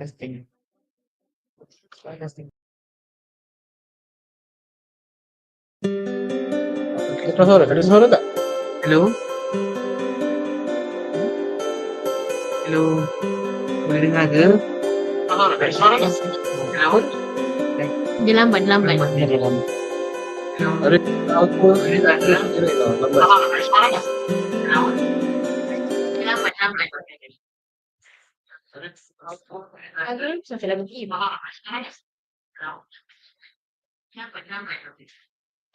Testing. Testing. Ada suara tak? Hello? Hello? Boleh dengar ke? Ada suara tak? Hello? Dia lambat. Ada output. Ada lambat. Ada suara tak? Hello? Dia lambat. Ada Sampai dah pergi.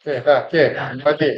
Okay, pagi.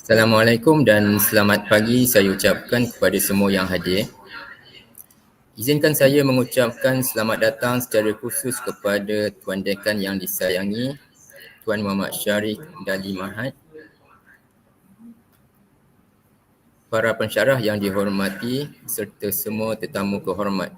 Assalamualaikum dan selamat pagi saya ucapkan kepada semua yang hadir. Izinkan saya mengucapkan selamat datang secara khusus kepada Tuan Dekan yang disayangi, Tuan Muhammad Syarif Dali Mahat, para pensyarah yang dihormati serta semua tetamu kehormat.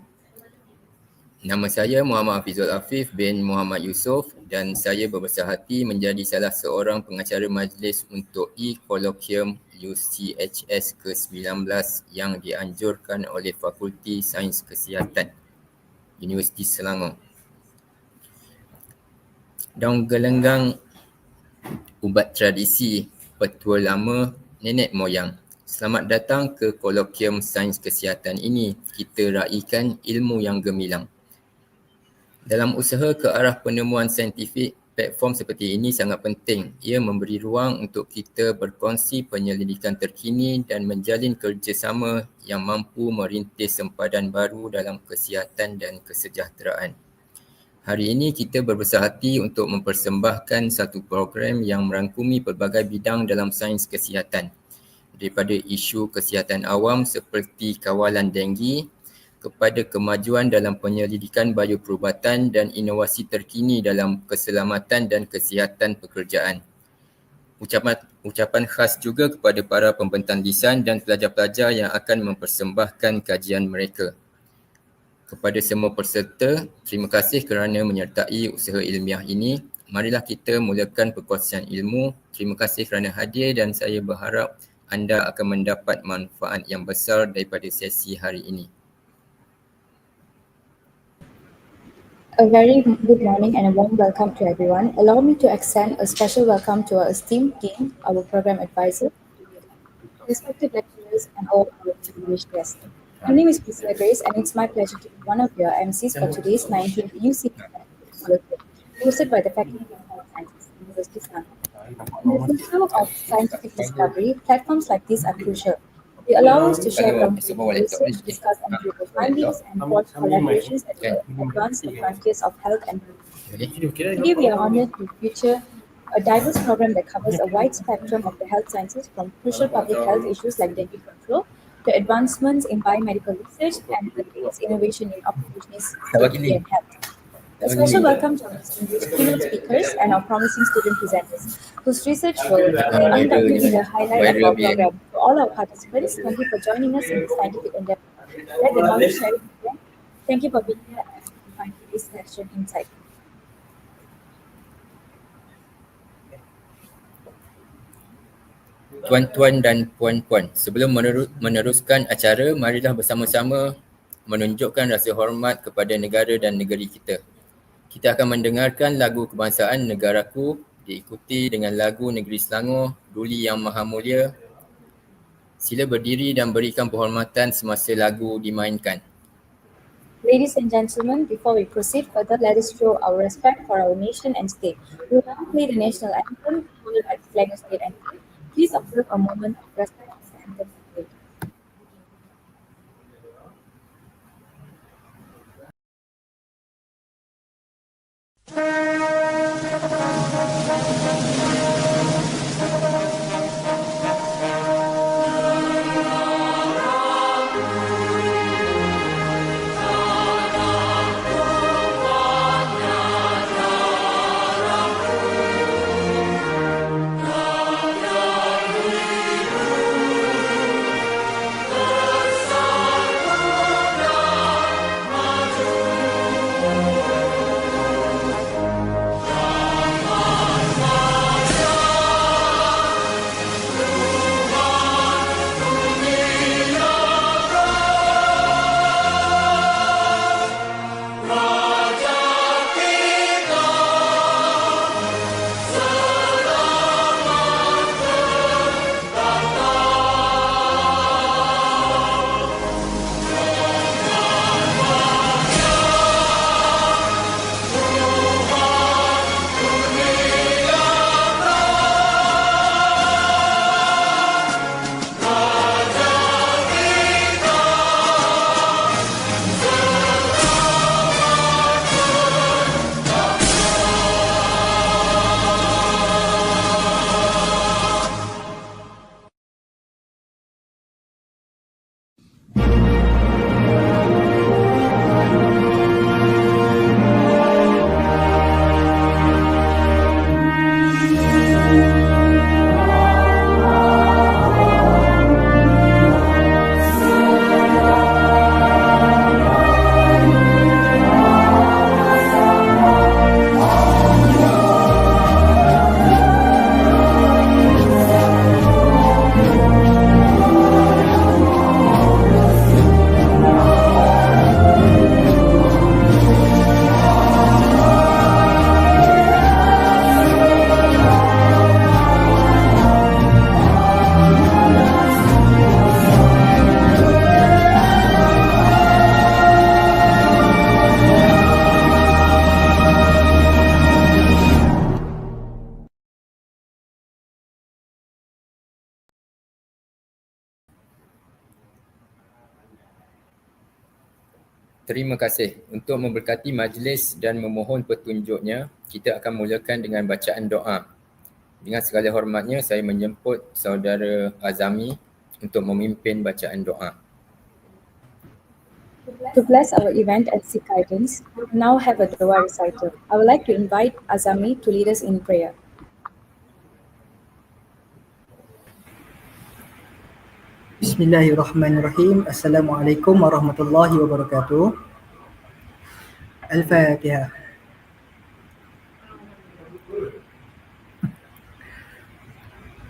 Nama saya Muhammad Hafizul Afif bin Muhammad Yusof dan saya berbesar hati menjadi salah seorang pengacara majlis untuk Colloquium UCHS ke-19 yang dianjurkan oleh Fakulti Sains Kesihatan Universiti Selangor. Daun gelenggang ubat tradisi petua lama nenek moyang. Selamat datang ke Colloquium Sains Kesihatan ini. Kita raikan ilmu yang gemilang. Dalam usaha ke arah penemuan saintifik, platform seperti ini sangat penting. Ia memberi ruang untuk kita berkongsi penyelidikan terkini dan menjalin kerjasama yang mampu merintis sempadan baru dalam kesihatan dan kesejahteraan. Hari ini kita berbesar hati untuk mempersembahkan satu program yang merangkumi pelbagai bidang dalam sains kesihatan. Daripada isu kesihatan awam seperti kawalan denggi, kepada kemajuan dalam penyelidikan bioperubatan dan inovasi terkini dalam keselamatan dan kesihatan pekerjaan. Ucapan khas juga kepada para pembentang lisan dan pelajar-pelajar yang akan mempersembahkan kajian mereka. Kepada semua peserta, terima kasih kerana menyertai usaha ilmiah ini. Marilah kita mulakan perkongsian ilmu. Terima kasih kerana hadir dan saya berharap anda akan mendapat manfaat yang besar daripada sesi hari ini. A very good morning and a warm welcome to everyone. Allow me to extend a special welcome to our esteemed dean, our program advisor, respected lecturers, and all our distinguished guests. My name is Priscilla Grace, and it's my pleasure to be one of your MCs for today's 19th UC Colloquium, hosted by the Faculty of Health Sciences, University of Selangor. In the pursuit of scientific discovery, platforms like these are crucial. They allow us to share groundbreaking research, discuss empirical findings, and forge collaborations that will advance the frontiers of health and health. Today, we are honored to feature a diverse program that covers a wide spectrum of the health sciences, from crucial public health issues like dengue control to advancements in biomedical research and its innovation in occupational safety and health. A special welcome to our distinguished keynote speakers and our promising student presenters, whose research will undoubtedly be the highlight of our program. To all our participants, thank you for joining us in this scientific endeavor. Let the knowledge sharing begin. Thank you for being here and find today's lecture insightful. Tuan-tuan dan puan-puan, sebelum meneruskan acara, marilah bersama-sama menunjukkan rasa hormat kepada negara dan negeri kita. Kita akan mendengarkan lagu kebangsaan Negaraku, diikuti dengan lagu Negeri Selangor, Duli Yang Maha Mulia. Sila berdiri dan berikan penghormatan semasa lagu dimainkan. Ladies and gentlemen, before we proceed further, let us show our respect for our nation and state. We will now play the national anthem, followed by the flag and state anthem. Please observe a moment of respect as the anthem is played. Terima kasih. Untuk memberkati majlis dan memohon petunjuknya, kita akan mulakan dengan bacaan doa. Dengan segala hormatnya, saya menjemput saudara Azami untuk memimpin bacaan doa. To bless our event and seek guidance, we will now have a dua recital. I would like to invite Azami to lead us in prayer. Bismillahirrahmanirrahim. Assalamualaikum warahmatullahi wabarakatuh. Al-Fatihah.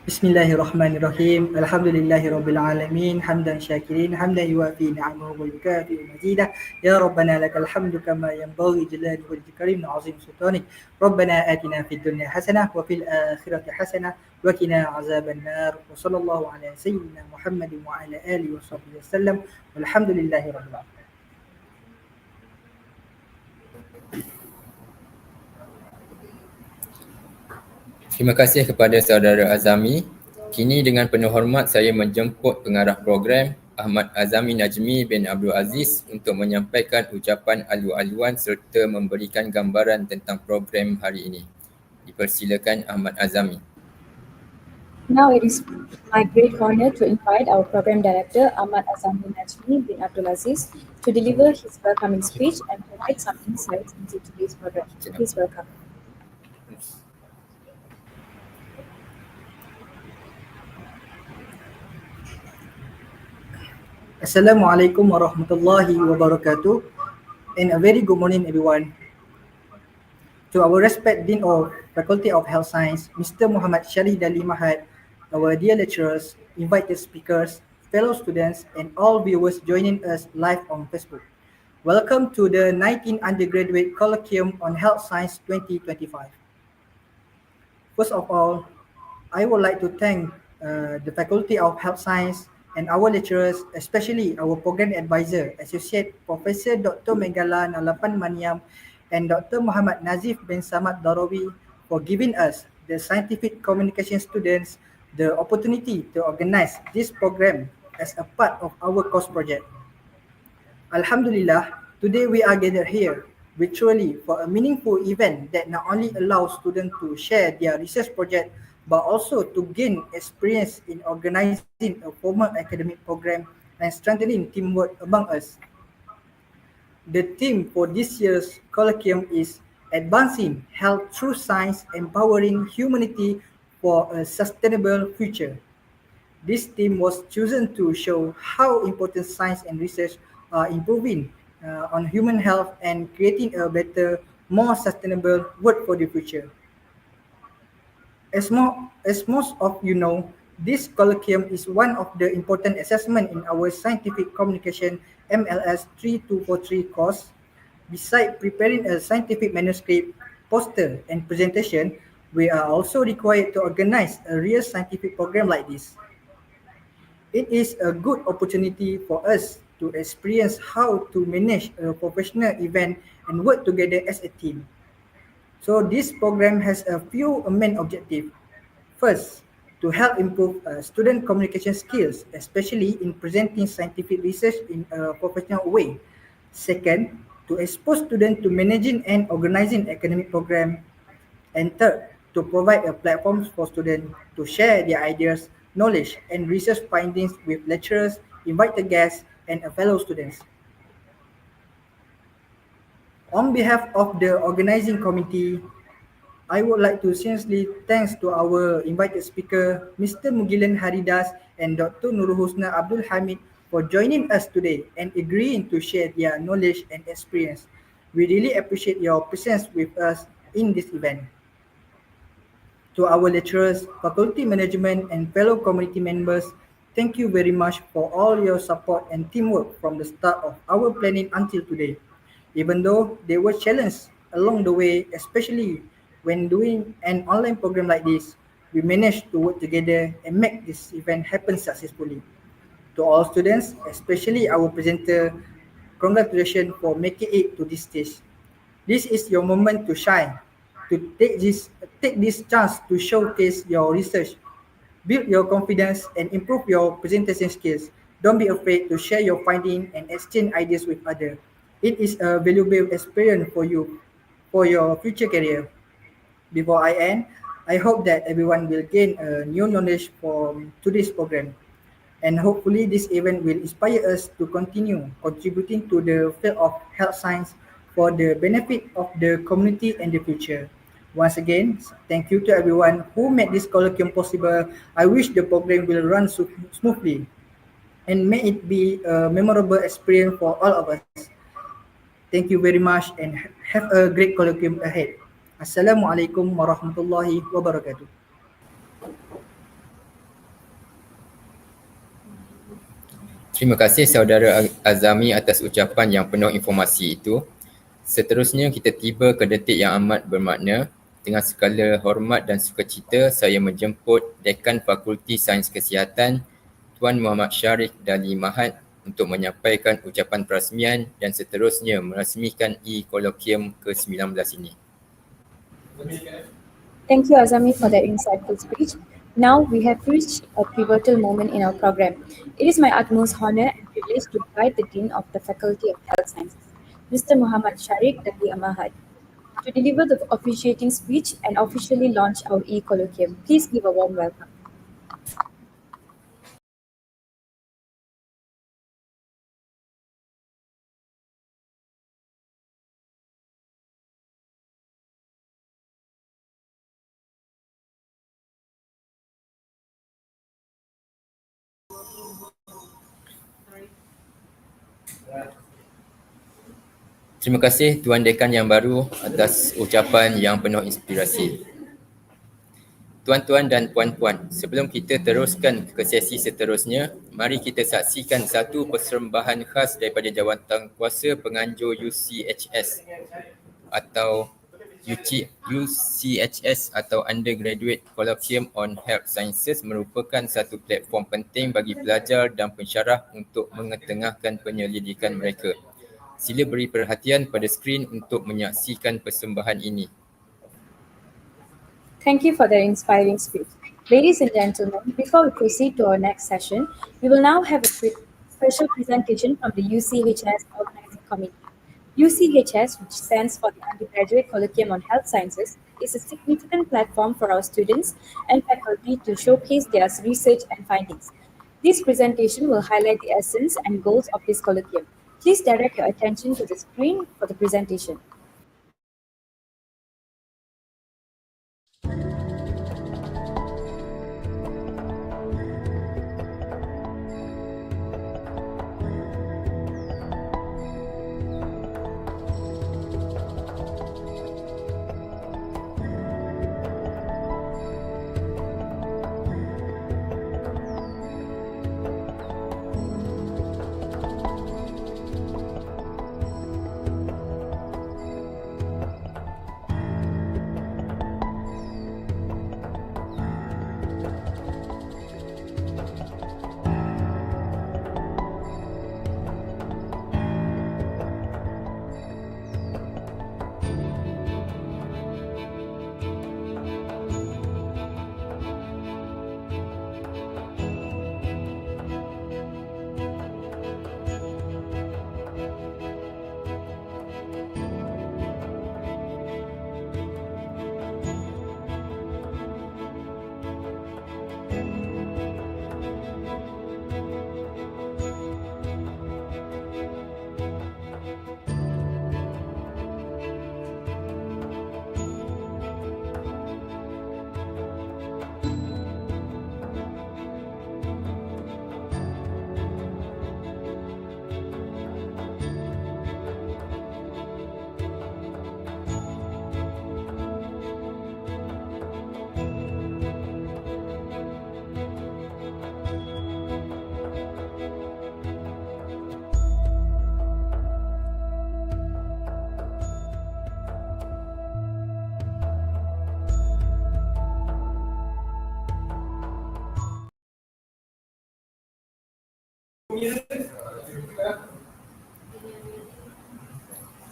Bismillahirrahmanirrahim. Alhamdulillahirabbil alamin. Hamdan syakirin, hamdan yuwafi ni'amahu wa yukafi mazidah. Ya Rabbana lakal hamdu kama yanbaghi jalali wajhika karim azim sultanik. Rabbana atina fid dunya hasanah wa fil akhirati hasanah wa qina azaban nar. Wa sallallahu ala sayyidina Muhammadin wa ala alihi wa sahbihi wasallam. Walhamdulillahirabbil alamin. Terima kasih kepada saudara Azami. Kini dengan penuh hormat saya menjemput pengarah program Ahmad Azami Najmi bin Abdul Aziz untuk menyampaikan ucapan alu-aluan serta memberikan gambaran tentang program hari ini. Dipersilakan Ahmad Azami. Now it is my great honor to invite our program director, Ahmad Azami Najmi bin Abdul Aziz, to deliver his welcoming speech and provide some insights into today's program. Please welcome. Assalamualaikum warahmatullahi wabarakatuh, and a very good morning everyone. To our respected Dean of Faculty of Health Science, Mr. Muhammad Sharif Dali Mahad, our dear lecturers, invited speakers, fellow students, and all viewers joining us live on Facebook. Welcome to the 19th Undergraduate Colloquium on Health Science 2025. First of all, I would like to thank the Faculty of Health Science and our lecturers, especially our program advisor, Associate Professor Dr. Meghala Nalapan Maniam and Dr. Muhammad Nazif bin Samad Darawi, for giving us, the scientific communication students, the opportunity to organize this program as a part of our course project. Alhamdulillah, today we are gathered here virtually for a meaningful event that not only allows students to share their research project but also to gain experience in organizing a formal academic program and strengthening teamwork among us. The theme for this year's Colloquium is Advancing Health Through Science, Empowering Humanity for a Sustainable Future. This theme was chosen to show how important science and research are improving on human health and creating a better, more sustainable world for the future. As most of you know, this colloquium is one of the important assessments in our Scientific Communication MLS 3243 course. Besides preparing a scientific manuscript, poster, and presentation, we are also required to organize a real scientific program like this. It is a good opportunity for us to experience how to manage a professional event and work together as a team. So this program has a few main objectives. First, to help improve student communication skills, especially in presenting scientific research in a professional way. Second, to expose students to managing and organizing academic program. And third, to provide a platform for students to share their ideas, knowledge, and research findings with lecturers, invited guests, and fellow students. On behalf of the organizing committee, I would like to sincerely thanks to our invited speaker, Mr. Mugilan Haridas and Dr. Nurul Husna Abdul Hamid for joining us today and agreeing to share their knowledge and experience. We really appreciate your presence with us in this event. To our lecturers, faculty management, and fellow community members, thank you very much for all your support and teamwork from the start of our planning until today. Even though there were challenges along the way, especially when doing an online program like this, we managed to work together and make this event happen successfully. To all students, especially our presenter, congratulations for making it to this stage. This is your moment to shine, to take this chance to showcase your research, build your confidence, and improve your presentation skills. Don't be afraid to share your findings and exchange ideas with others. It is a valuable experience for you for your future career. Before I end, I hope that everyone will gain a new knowledge from today's program. And hopefully this event will inspire us to continue contributing to the field of health science for the benefit of the community and the future. Once again, thank you to everyone who made this colloquium possible. I wish the program will run smoothly and may it be a memorable experience for all of us. Thank you very much and have a great colloquium ahead. Assalamualaikum warahmatullahi wabarakatuh. Terima kasih saudara Azami atas ucapan yang penuh informasi itu. Seterusnya kita tiba ke detik yang amat bermakna. Dengan segala hormat dan sukacita, saya menjemput Dekan Fakulti Sains Kesihatan, Tuan Muhammad Sharif Dali Mahat untuk menyampaikan ucapan perasmian dan seterusnya merasmikan e-Colloquium ke-19 ini. Thank you, Azami, for that insightful speech. Now we have reached a pivotal moment in our program. It is my utmost honor and privilege to invite the Dean of the Faculty of Health Sciences, Mr. Muhammad Sharif Dali Mahat, to deliver the officiating speech and officially launch our e-Colloquium. Please give a warm welcome. Terima kasih Tuan Dekan yang baru atas ucapan yang penuh inspirasi. Tuan-tuan dan puan-puan, sebelum kita teruskan ke sesi seterusnya, mari kita saksikan satu persembahan khas daripada Jawatankuasa Penganjur UCHS atau UCHS atau Undergraduate Colloquium on Health Sciences merupakan satu platform penting bagi pelajar dan pensyarah untuk mengetengahkan penyelidikan mereka. Sila beri perhatian pada skrin untuk menyaksikan persembahan ini. Thank you for that inspiring speech. Ladies and gentlemen, before we proceed to our next session, we will now have a special presentation from the UCHS Organizing Committee. UCHS, which stands for the Undergraduate Colloquium on Health Sciences, is a significant platform for our students and faculty to showcase their research and findings. This presentation will highlight the essence and goals of this colloquium. Please direct your attention to the screen for the presentation.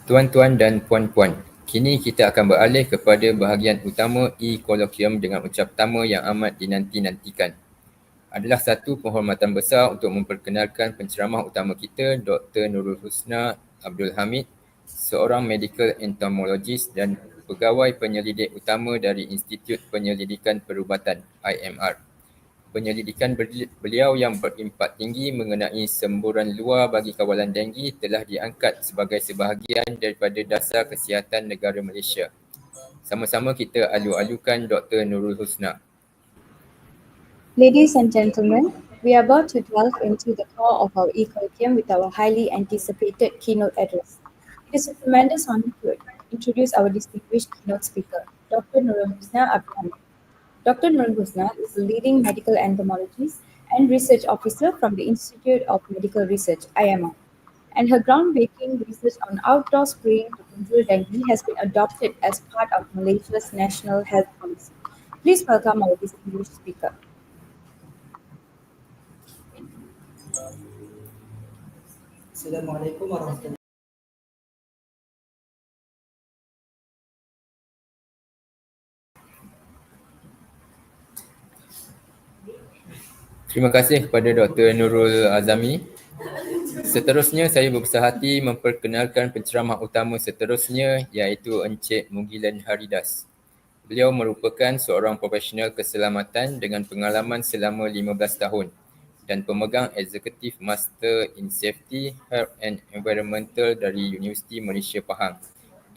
Tuan-tuan dan puan-puan, kini kita akan beralih kepada bahagian utama e-Colloquium dengan ucap tama yang amat dinanti-nantikan. Adalah satu penghormatan besar untuk memperkenalkan penceramah utama kita, Dr. Nurul Husna Abdul Hamid, seorang medical entomologist dan pegawai penyelidik utama dari Institut Penyelidikan Perubatan IMR. Penyelidikan beliau yang berimpak tinggi mengenai semburan luar bagi kawalan denggi telah diangkat sebagai sebahagian daripada dasar kesihatan negara Malaysia. Sama-sama kita alu-alukan Dr. Nurul Husna. Ladies and gentlemen, we are about to delve into the core of our Colloquium with our highly anticipated keynote address. It is a tremendous honor to introduce our distinguished keynote speaker, Dr. Nurul Husna Abdul Hamid. Dr. Nurul Husna is a leading medical entomologist and research officer from the Institute of Medical Research, IMR, and her groundbreaking research on outdoor spraying to control dengue has been adopted as part of Malaysia's national health policy. Please welcome our distinguished speaker. Assalamualaikum warahmatullahi. Terima kasih kepada Dr. Nurul Azami. Seterusnya, saya berbesar hati memperkenalkan penceramah utama seterusnya iaitu Encik Mugilan Haridas. Beliau merupakan seorang profesional keselamatan dengan pengalaman selama 15 tahun dan pemegang Executive Master in Safety, Health and Environmental dari Universiti Malaysia Pahang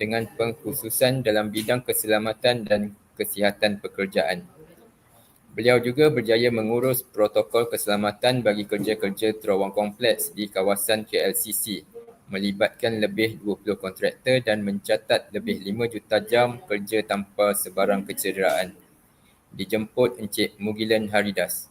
dengan pengkhususan dalam bidang keselamatan dan kesihatan pekerjaan. Beliau juga berjaya mengurus protokol keselamatan bagi kerja-kerja terowong kompleks di kawasan KLCC, melibatkan lebih 20 kontraktor dan mencatat lebih 5 juta jam kerja tanpa sebarang kecederaan. Dijemput Encik Mugilan Haridas.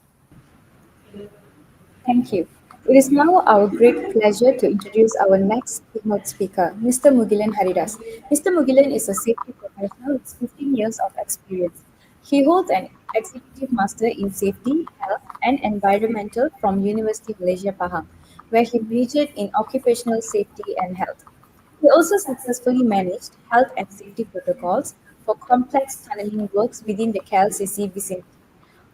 Thank you. It is now our great pleasure to introduce our next keynote speaker, Mr. Mugilan Haridas. Mr. Mugilan is a safety professional with 15 years of experience. He holds an Executive Master in Safety, Health and Environmental from University Malaysia Pahang, where he majored in occupational safety and health. He also successfully managed health and safety protocols for complex tunneling works within the KLCC vicinity,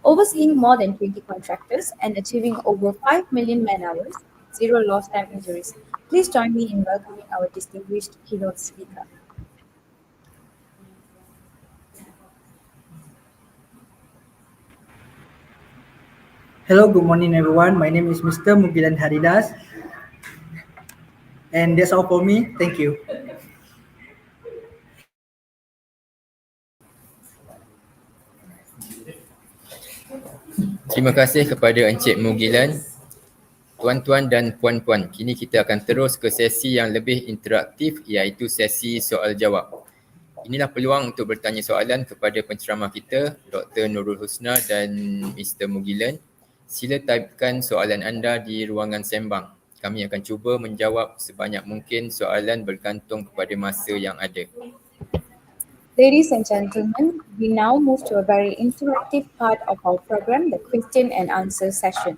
overseeing more than 20 contractors and achieving over 5 million man-hours, zero lost time injuries. Please join me in welcoming our distinguished keynote speaker. Hello, good morning everyone. My name is Mr. Mugilan Haridas. And that's all for me. Thank you. Terima kasih kepada Encik Mugilan. Tuan-tuan dan puan-puan, kini kita akan terus ke sesi yang lebih interaktif iaitu sesi soal jawab. Inilah peluang untuk bertanya soalan kepada penceramah kita, Dr. Nurul Husna dan Mr. Mugilan. Sila typekan soalan anda di ruangan sembang. Kami akan cuba menjawab sebanyak mungkin soalan bergantung kepada masa yang ada. Ladies and gentlemen, we now move to a very interactive part of our program, the question and answer session.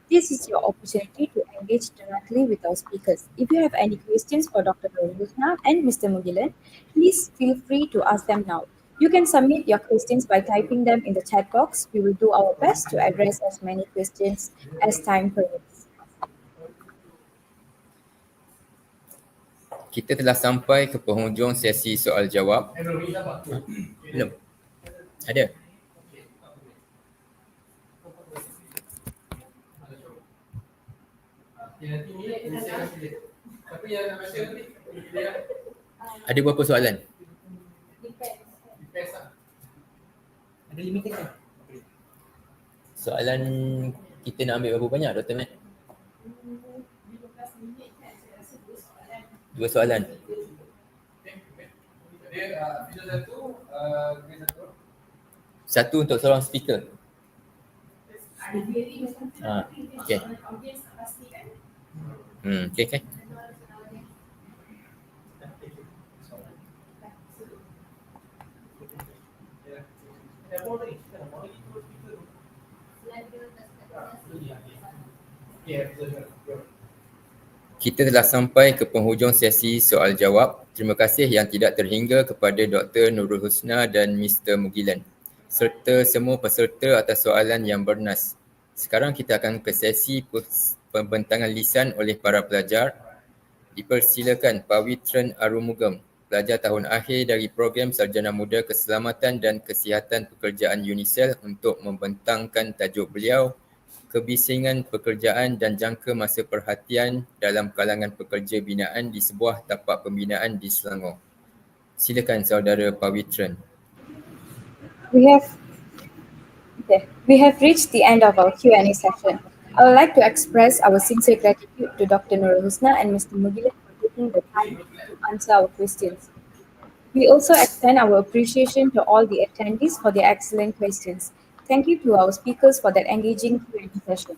This is your opportunity to engage directly with our speakers. If you have any questions for Dr. Nurul Husna and Mr. Mugilan, please feel free to ask them now. You can submit your questions by typing them in the chat box. We will do our best to address as many questions as time permits. Kita telah sampai ke penghujung sesi soal jawab. Belum? Ada? Ada berapa soalan? Ada limited kan? Soalan kita nak ambil berapa banyak, Dr. Mat? 2 soalan. Satu untuk seorang speaker. Okay. Okay. Kita telah sampai ke penghujung sesi soal jawab. Terima kasih yang tidak terhingga kepada Dr. Nurul Husna dan Mr. Mugilan serta semua peserta atas soalan yang bernas. Sekarang kita akan ke sesi pembentangan lisan oleh para pelajar. Dipersilakan Pawitran Arumugam, pelajar tahun akhir dari program Sarjana Muda Keselamatan dan Kesihatan Pekerjaan UNICEF untuk membentangkan tajuk beliau, Kebisingan Pekerjaan dan Jangka Masa Perhatian dalam kalangan pekerja binaan di sebuah tapak pembinaan di Selangor. Silakan saudara Pawitran. We have reached the end of our Q&A session. I would like to express our sincere gratitude to Dr. Nurul Husna and Mr. Mugilan for taking the time to answer our questions. We also extend our appreciation to all the attendees for their excellent questions. Thank you to our speakers for that engaging Q&A session.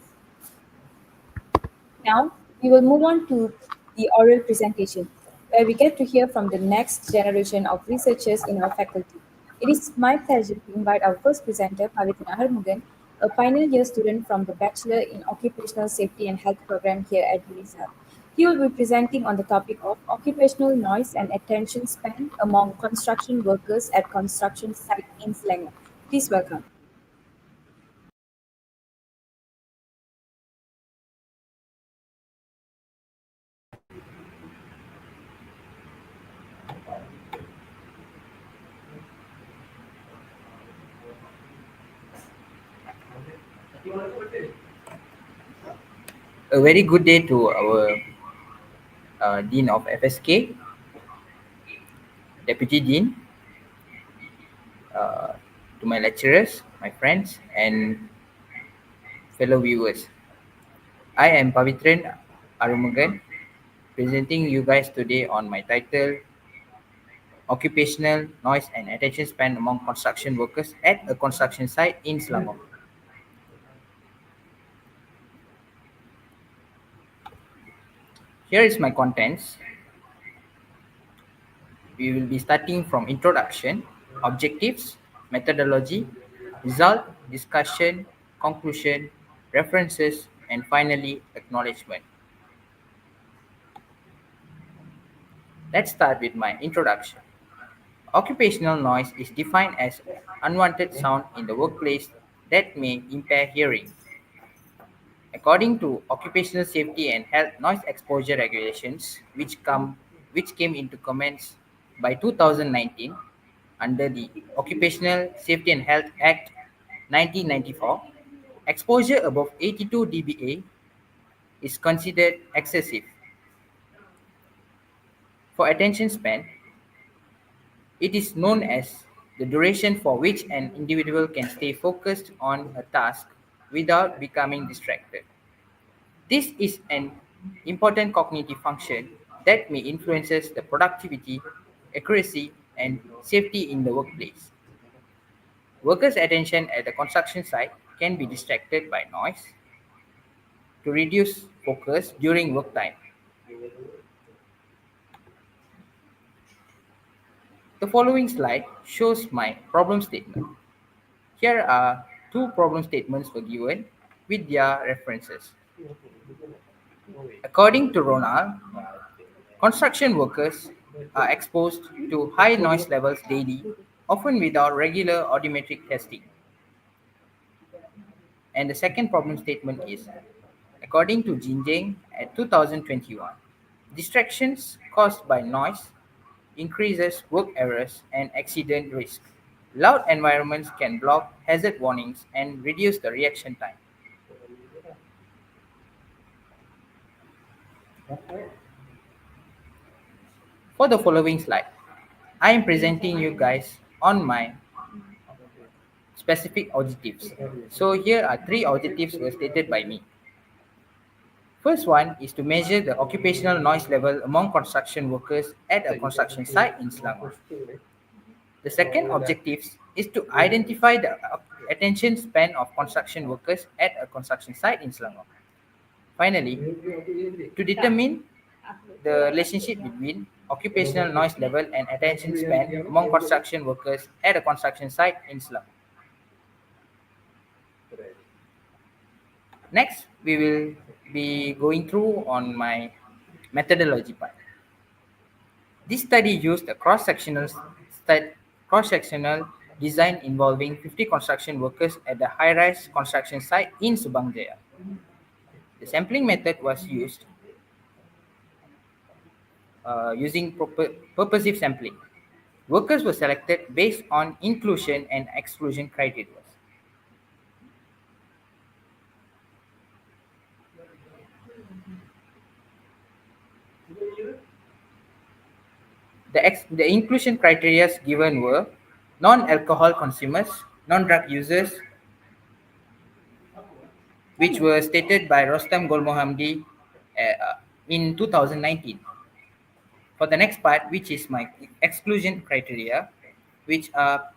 Now, we will move on to the oral presentation, where we get to hear from the next generation of researchers in our faculty. It is my pleasure to invite our first presenter, Pavitra Harmugan, a final year student from the Bachelor in Occupational Safety and Health program here at UNISA. He will be presenting on the topic of occupational noise and attention span among construction workers at construction site in Selangor. Please welcome. A very good day to our Dean of FSK, Deputy Dean, to my lecturers, my friends, and fellow viewers. I am Pavitran Arumugan, presenting you guys today on my title, Occupational Noise and Attention Span Among Construction Workers at a Construction Site in Selangor. Here is my contents. We will be starting from introduction, objectives, methodology, result, discussion, conclusion, references, and finally acknowledgement. Let's start with my introduction. Occupational noise is defined as unwanted sound in the workplace that may impair hearing. According to Occupational Safety and Health Noise Exposure Regulations, which came into commence by 2019 under the Occupational Safety and Health Act 1994, exposure above 82 dBA is considered excessive. For attention span, it is known as the duration for which an individual can stay focused on a task without becoming distracted. This is an important cognitive function that may influences the productivity, accuracy, and safety in the workplace. Workers' attention at the construction site can be distracted by noise to reduce focus during work time. The following slide shows my problem statement. Here are two problem statements were given with their references. According to Ronald, construction workers are exposed to high noise levels daily, often without regular audiometric testing. And the second problem statement is, according to Jinjing at 2021, distractions caused by noise increases work errors and accident risk. Loud environments can block hazard warnings and reduce the reaction time. For the following slide, I am presenting you guys on my specific objectives. So here are three objectives were stated by me. First one is to measure the occupational noise level among construction workers at a construction site in Selangor. The second objective is to identify the attention span of construction workers at a construction site in Selangor. Finally, to determine the relationship between occupational noise level and attention span among construction workers at a construction site in Selangor. Next, we will be going through on my methodology part. This study used a cross-sectional design involving 50 construction workers at the high-rise construction site in Subang Jaya. The sampling method was used using purposive sampling. Workers were selected based on inclusion and exclusion criteria. The inclusion criteria given were non-alcohol consumers, non-drug users, which were stated by Rostam Golmohamdi in 2019. For the next part, which is my exclusion criteria, which are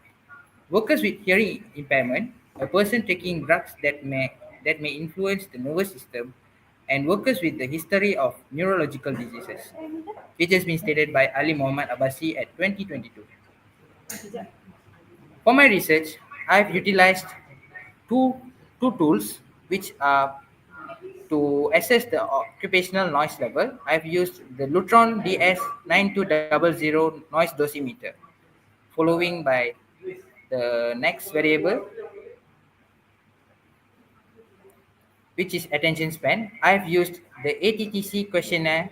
workers with hearing impairment, a person taking drugs that may influence the nervous system, and workers with the history of neurological diseases, which has been stated by Ali Muhammad Abbasi at 2022. For my research, I've utilized two, two tools which are to assess the occupational noise level. I've used the Lutron DS9200 noise dosimeter, following by the next variable, which is attention span. I've used the ATTC questionnaire,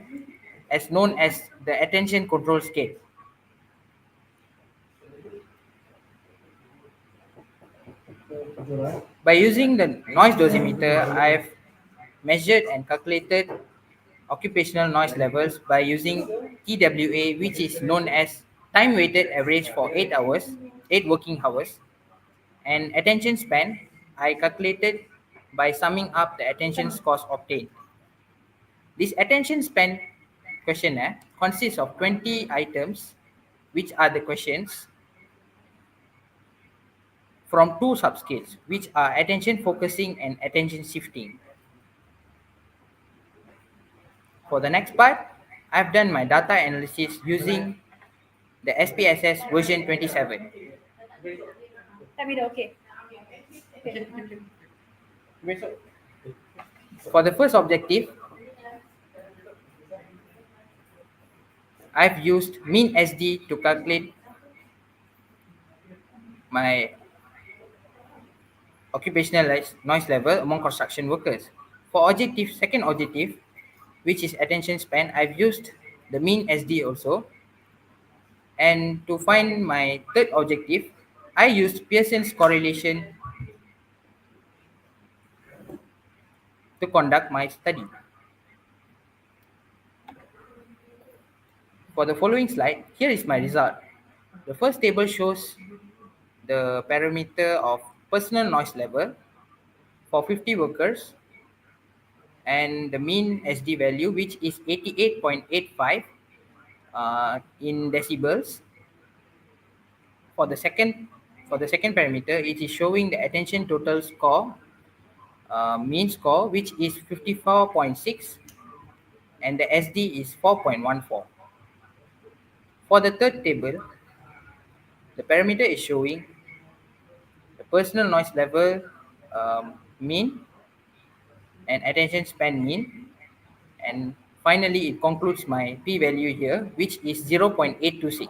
as known as the attention control scale. By using the noise dosimeter, I've measured and calculated occupational noise levels by using TWA, which is known as time weighted average for 8 hours, 8 working hours, and attention span I calculated by summing up the attention scores obtained. This attention span questionnaire consists of 20 items, which are the questions from two subscales, which are attention focusing and attention shifting. For the next part, I've done my data analysis using the SPSS version 27. For the first objective, I've used mean SD to calculate my occupational noise level among construction workers. For second objective, which is attention span, I've used the mean SD also. And to find my third objective, I used Pearson's correlation to conduct my study. For the following slide, here is my result. The first table shows the parameter of personal noise level for 50 workers and the mean SD value, which is 88.85 in decibels. For the second parameter, it is showing the attention total score, mean score, which is 54.6, and the SD is 4.14. For the third table, the parameter is showing the personal noise level mean and attention span mean, and finally it concludes my p-value here, which is 0.826.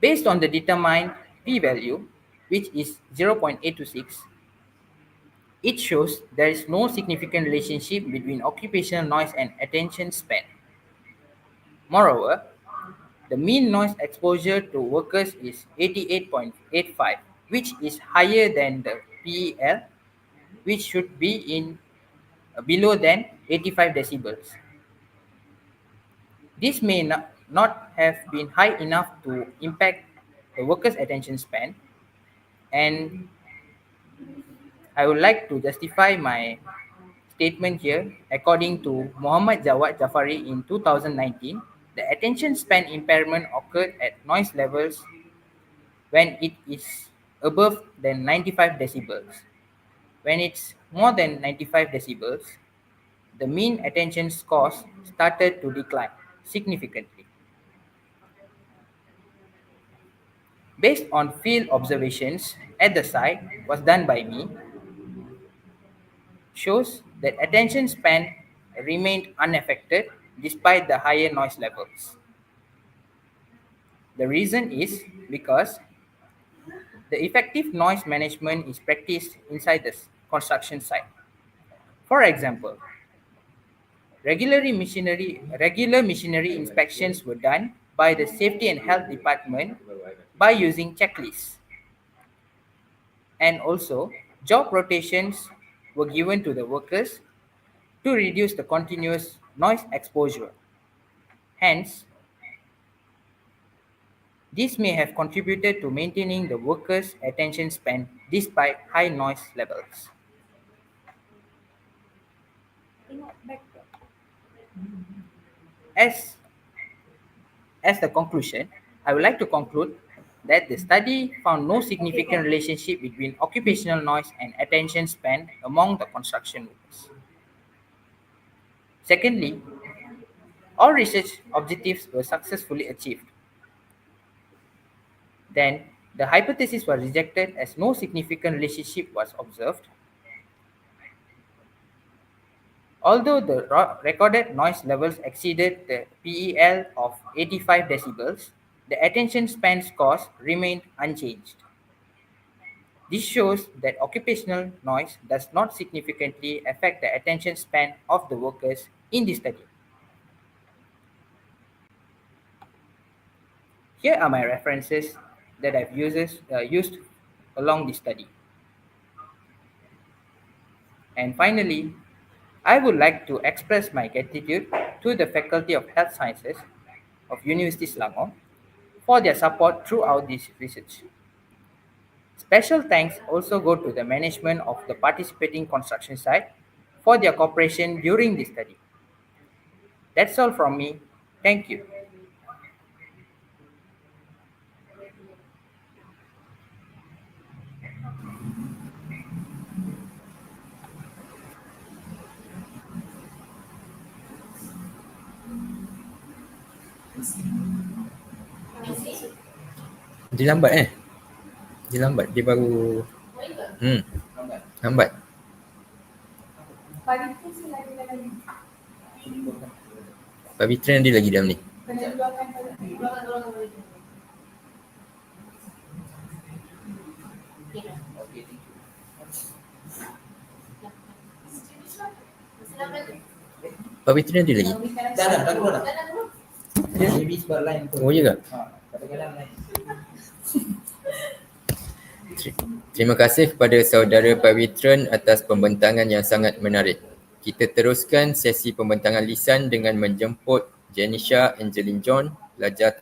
Based on the determined p-value, which is 0.826, it shows there is no significant relationship between occupational noise and attention span. Moreover, the mean noise exposure to workers is 88.85, which is higher than the PEL, which should be in below than 85 decibels. This may not have been high enough to impact the worker's attention span, and I would like to justify my statement here. According to Muhammad Jawad Jafari in 2019, the attention span impairment occurred at noise levels when it is above than 95 decibels. When it's more than 95 decibels, the mean attention scores started to decline significantly. Based on field observations at the site was done by me, shows that attention span remained unaffected despite the higher noise levels. The reason is because the effective noise management is practiced inside the construction site. For example, regular machinery inspections were done by the Safety and Health Department by using checklists. And also, job rotations were given to the workers to reduce the continuous noise exposure. Hence, this may have contributed to maintaining the workers' attention span despite high noise levels. As, as the conclusion, I would like to conclude that the study found no significant relationship between occupational noise and attention span among the construction workers. Secondly, all research objectives were successfully achieved. Then, the hypothesis was rejected as no significant relationship was observed. Although the recorded noise levels exceeded the PEL of 85 decibels, the attention span scores remained unchanged. This shows that occupational noise does not significantly affect the attention span of the workers in the study. Here are my references that I've used along the study. And finally, I would like to express my gratitude to the Faculty of Health Sciences of University Selangor for their support throughout this research. Special thanks also go to the management of the participating construction site for their cooperation during the study. That's all from me. Thank you. Dia lambat Dia lambat. Dia baru lambat. Pavitra dia lagi dalam ni. Pavitra dia lagi. Oh ya ke? Terima kasih kepada saudara Pavitran atas pembentangan yang sangat menarik. Kita teruskan sesi pembentangan lisan dengan menjemput Janisha Angeline John, pelajar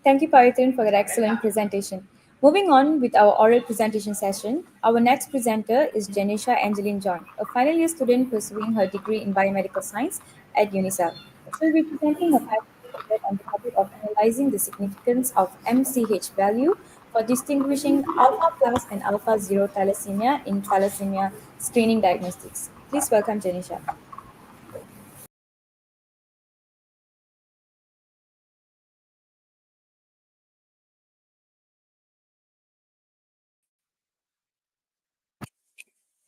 Thank you, Pavitran, for that excellent presentation. Moving on with our oral presentation session, our next presenter is Janisha Angeline John, a final year student pursuing her degree in biomedical science at UNICEF. She will be presenting a paper on the topic of analyzing the significance of MCH value for distinguishing alpha plus and alpha zero thalassemia in thalassemia screening diagnostics. Please welcome Janisha.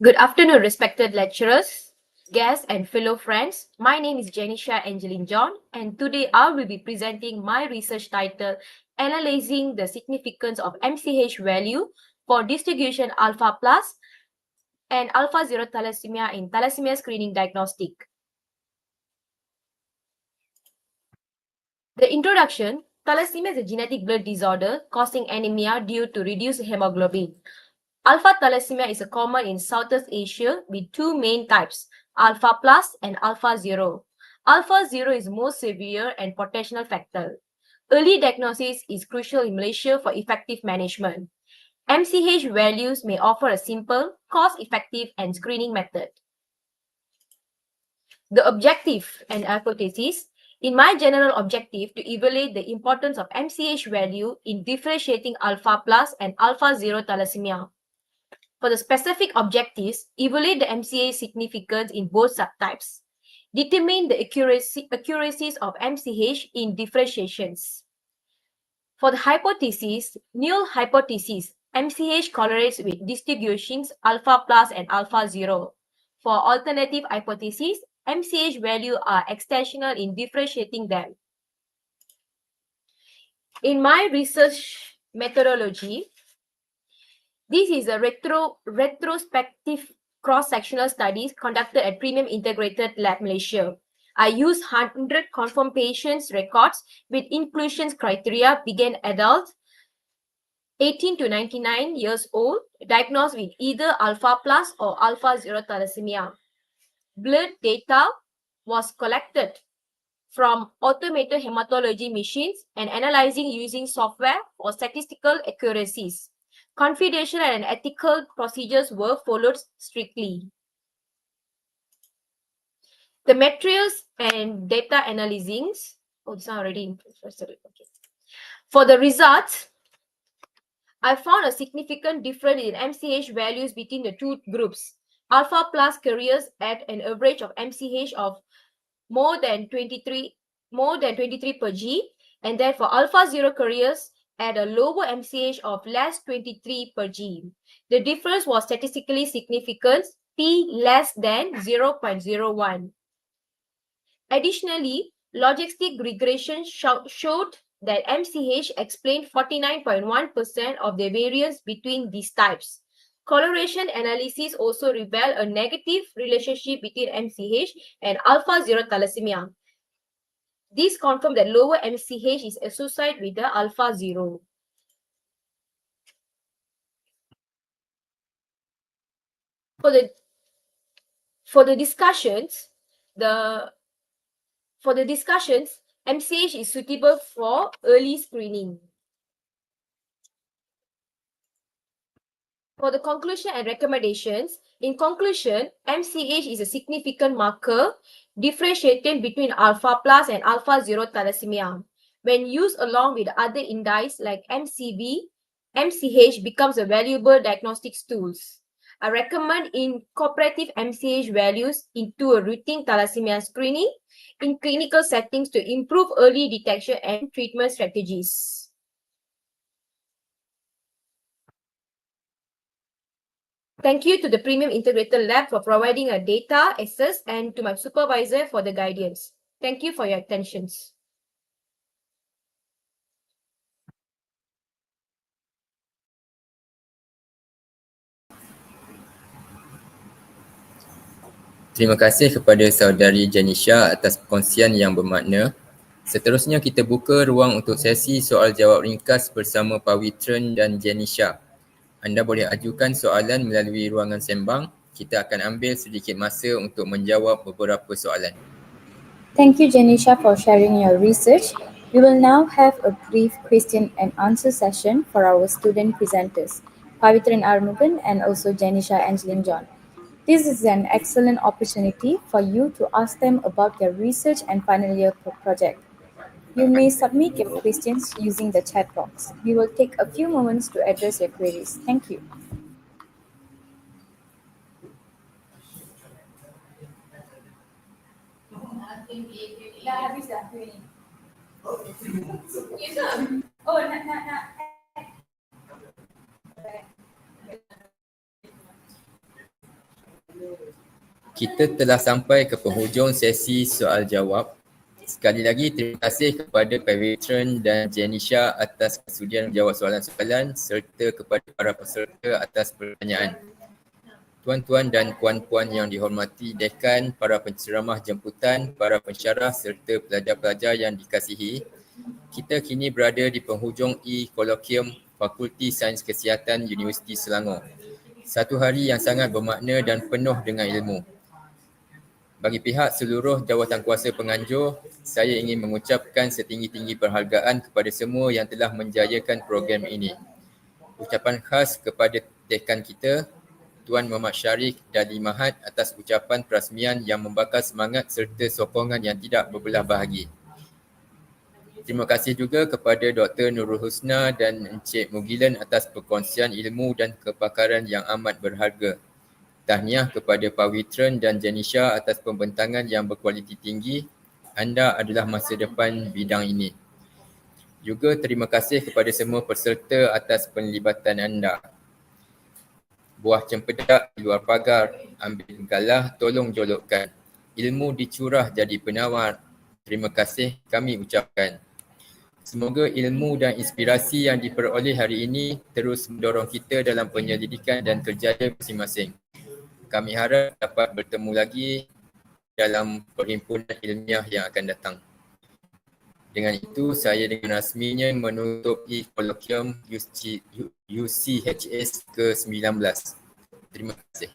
Good afternoon, respected lecturers, guests, and fellow friends. My name is Janisha Angeline John, and today I will be presenting my research title, Analyzing the Significance of MCH Value for Distribution Alpha Plus and Alpha Zero Thalassemia in Thalassemia Screening Diagnostic. The introduction. Thalassemia is a genetic blood disorder causing anemia due to reduced hemoglobin. Alpha thalassemia is common in Southeast Asia with two main types, alpha plus and alpha zero. Alpha zero is most severe and potential fatal. Early diagnosis is crucial in Malaysia for effective management. MCH values may offer a simple, cost-effective, and screening method. The objective and hypothesis. In my general objective to evaluate the importance of MCH value in differentiating alpha plus and alpha 0 thalassemia. For the specific objectives, evaluate the MCH significance in both subtypes. Determine the accuracies of MCH in differentiations. For the hypothesis, null hypothesis, MCH correlates with distributions alpha plus and alpha 0. For alternative hypotheses, MCH values are extensional in differentiating them. In my research methodology, this is a retrospective cross-sectional studies conducted at Premium Integrated Lab Malaysia. I used 100 confirmed patients records with inclusion criteria began adults 18 to 99 years old, diagnosed with either alpha plus or alpha 0 thalassemia. Blood data was collected from automated hematology machines and analyzing using software for statistical accuracies. Confidential and ethical procedures were followed strictly. The materials and data analysis. Oh, this one already interested. Okay. For the results, I found a significant difference in MCH values between the two groups. Alpha plus carriers at an average of MCH of more than 23 per G, and then for alpha 0 carriers at a lower MCH of less 23 per G. The difference was statistically significant, P less than 0.01. Additionally, logistic regression showed that MCH explained 49.1% of the variance between these types. Correlation analysis also revealed a negative relationship between MCH and alpha 0 thalassemia. This confirmed that lower MCH is associated with the alpha 0. For the discussions, MCH is suitable for early screening. For the conclusion and recommendations, in conclusion, MCH is a significant marker differentiating between alpha plus and alpha 0 thalassemia. When used along with other indices like MCV, MCH becomes a valuable diagnostics tool. I recommend incorporating MCH values into a routine thalassemia screening in clinical settings to improve early detection and treatment strategies. Thank you to the Premium Integrated Lab for providing a data access and to my supervisor for the guidance. Thank you for your attention. Terima kasih kepada saudari Janisha atas perkongsian yang bermakna. Seterusnya kita buka ruang untuk sesi soal jawab ringkas bersama Pawitran dan Janisha. Anda boleh ajukan soalan melalui ruangan sembang. Kita akan ambil sedikit masa untuk menjawab beberapa soalan. Thank you, Janisha, for sharing your research. We will now have a brief question and answer session for our student presenters, Pavitran Armugan and also Janisha Angeline John. This is an excellent opportunity for you to ask them about their research and final year project. You may submit your questions using the chat box. We will take a few moments to address your queries. Thank you. Kita telah sampai ke penghujung sesi soal jawab. Sekali lagi terima kasih kepada Pavitran dan Janisha atas kesudian menjawab soalan-soalan serta kepada para peserta atas pertanyaan. Tuan-tuan dan puan-puan yang dihormati Dekan, para penceramah jemputan, para pensyarah serta pelajar-pelajar yang dikasihi, kita kini berada di penghujung Colloquium Fakulti Sains Kesihatan Universiti Selangor. Satu hari yang sangat bermakna dan penuh dengan ilmu. Bagi pihak seluruh jawatankuasa penganjur, saya ingin mengucapkan setinggi-tinggi perhargaan kepada semua yang telah menjayakan program ini. Ucapan khas kepada dekan kita, Tuan Muhammad Syarif Dali Mahat atas ucapan perasmian yang membakar semangat serta sokongan yang tidak berbelah bahagi. Terima kasih juga kepada Dr. Nurul Husna dan Encik Mugilan atas perkongsian ilmu dan kepakaran yang amat berharga. Tahniah kepada Pak Witren dan Janisha atas pembentangan yang berkualiti tinggi. Anda adalah masa depan bidang ini. Juga terima kasih kepada semua peserta atas penlibatan anda. Buah cempedak di luar pagar, ambil galah, tolong jolokkan. Ilmu dicurah jadi penawar. Terima kasih kami ucapkan. Semoga ilmu dan inspirasi yang diperoleh hari ini terus mendorong kita dalam penyelidikan dan kerjaya masing-masing. Kami harap dapat bertemu lagi dalam perhimpunan ilmiah yang akan datang. Dengan itu, saya dengan rasminya menutupi Colloquium UCHS ke-19. Terima kasih.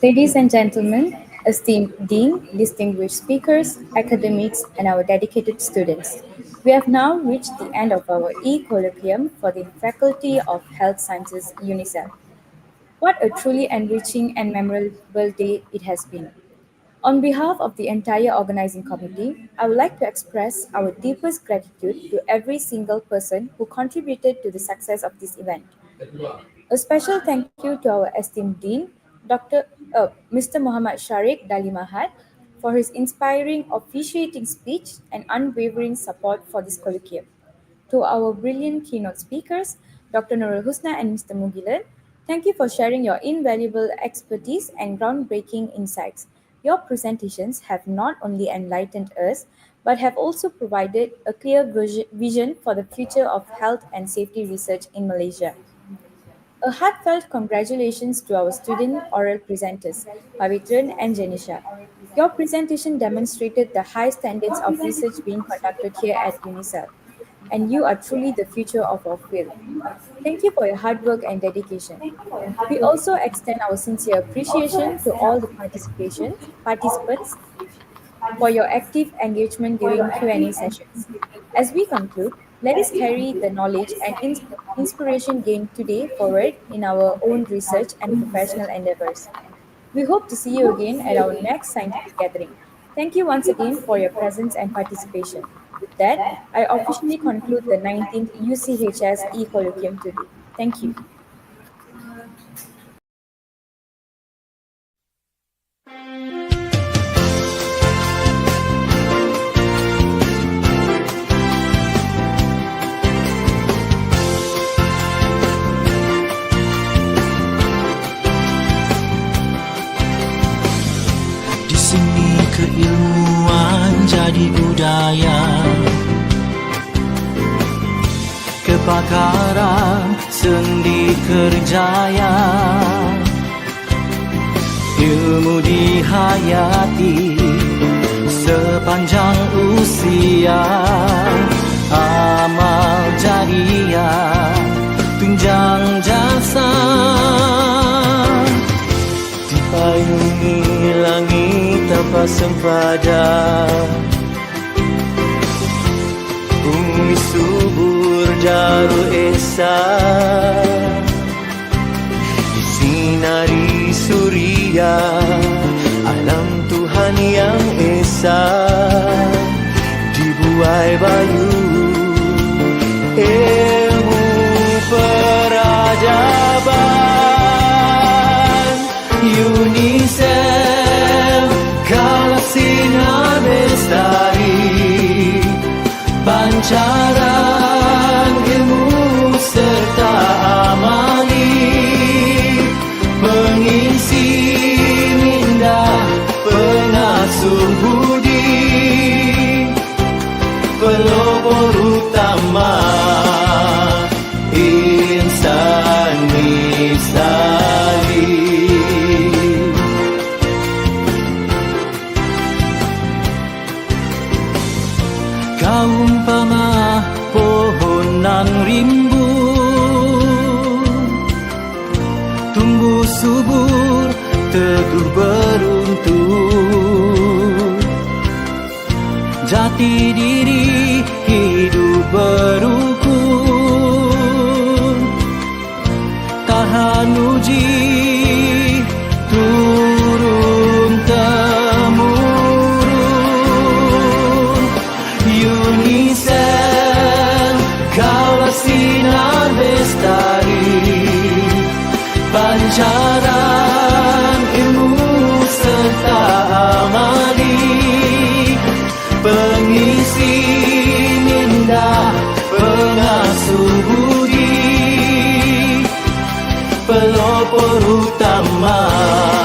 Ladies and gentlemen, esteemed Dean, distinguished speakers, academics, and our dedicated students, we have now reached the end of our e-colloquium for the Faculty of Health Sciences, UNICEF. What a truly enriching and memorable day it has been. On behalf of the entire organizing committee, I would like to express our deepest gratitude to every single person who contributed to the success of this event. A special thank you to our esteemed Dean, Mr. Muhammad Syarif Dali Mahat, for his inspiring officiating speech and unwavering support for this colloquium. To our brilliant keynote speakers, Dr. Nurul Husna and Mr. Mugilan, thank you for sharing your invaluable expertise and groundbreaking insights. Your presentations have not only enlightened us, but have also provided a clear vision for the future of health and safety research in Malaysia. A heartfelt congratulations to our student oral presenters, Pavitran and Janisha. Your presentation demonstrated the high standards of research being conducted here at UNICEF, and you are truly the future of our field. Thank you for your hard work and dedication. We also extend our sincere appreciation to all the participants for your active engagement during Q&A sessions. As we conclude, let us carry the knowledge and inspiration gained today forward in our own research and professional endeavors. We hope to see you again at our next scientific gathering. Thank you once again for your presence and participation. With that, I officially conclude the 19th UCHS e-colloquium today. Thank you. Keilmuan jadi budaya, kepakaran sendi kerjaya, ilmu dihayati sepanjang usia, amal jariah tunjang jasa, dipayungi langit tanpa sempada, bumi subur Darul Ihsan, disinari suria alam Tuhan yang esa, dibuai bayu ilmu peradaban. UNICEF kala sinar bestari, pancaran ilmu serta amali, mengisi minda pengasuh budi, pelopor utama insan misali. Umpama pohon nan rimbun, tumbuh subur teguh beruntun, jati diri hidup berukun, utama.